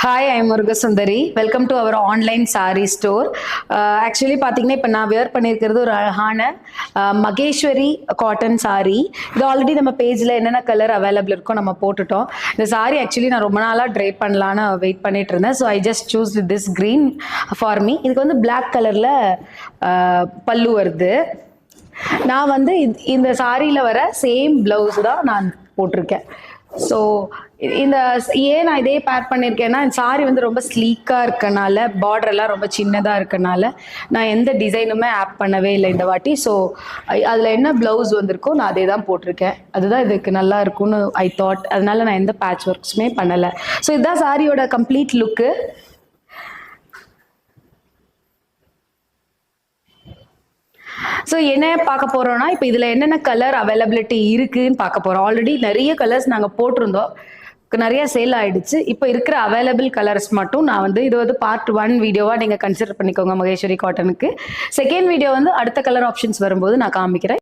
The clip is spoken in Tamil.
Hi, I am Murugasundari. Welcome to our online sari store. Actually பார்த்தீங்கன்னா, இப்போ நான் வியர் பண்ணியிருக்கிறது ஒரு அழகான மகேஸ்வரி காட்டன் சாரி. இது ஆல்ரெடி நம்ம பேஜில் என்னென்ன கலர் அவைலபிள் இருக்கோ நம்ம போட்டுட்டோம். இந்த சாரி ஆக்சுவலி நான் ரொம்ப நாளாக ட்ரை பண்ணலான்னு வெயிட் பண்ணிட்டு இருந்தேன். So I just choose this green for me. இதுக்கு வந்து பிளாக் கலரில் பல்லு வருது. நான் வந்து இந்த சாரியில் வர சேம் ப்ளவுஸ் தான் நான் போட்டிருக்கேன். ஸோ இந்த ஏன் நான் இதே பேர் பண்ணியிருக்கேன்னா, இந்த சாரி வந்து ரொம்ப ஸ்லீக்காக இருக்கனால, பார்டர் எல்லாம் ரொம்ப சின்னதாக இருக்கனால, நான் எந்த டிசைனுமே ஆட் பண்ணவே இல்லை இந்த வாட்டி. ஸோ அதில் என்ன ப்ளவுஸ் வந்திருக்கோ நான் அதே தான் போட்டிருக்கேன். அதுதான் இதுக்கு நல்லா இருக்கும்னு ஐ தாட். அதனால நான் எந்த பேட்ச் ஒர்க்ஸுமே பண்ணலை. ஸோ இதுதான் சாரியோட கம்ப்ளீட் லுக்கு. ஸோ என்ன பார்க்க போறோம்னா, இப்போ இதில் என்னென்ன கலர் அவைலபிலிட்டி இருக்குன்னு பார்க்க போறோம். ஆல்ரெடி நிறைய கலர்ஸ் நாங்கள் போட்டிருந்தோம். நிறைய சேல் ஆயிடுச்சு. இப்போ இருக்கிற அவைலபிள் கலர்ஸ் மட்டும் நான் வந்து இது வந்து பார்ட் 1 வீடியோவா நீங்க கன்சிடர் பண்ணிக்கோங்க மகேஸ்வரி காட்டனுக்கு. செகண்ட் வீடியோ வந்து அடுத்த கலர் ஆப்ஷன்ஸ் வரும்போது நான் காமிக்கிறேன்.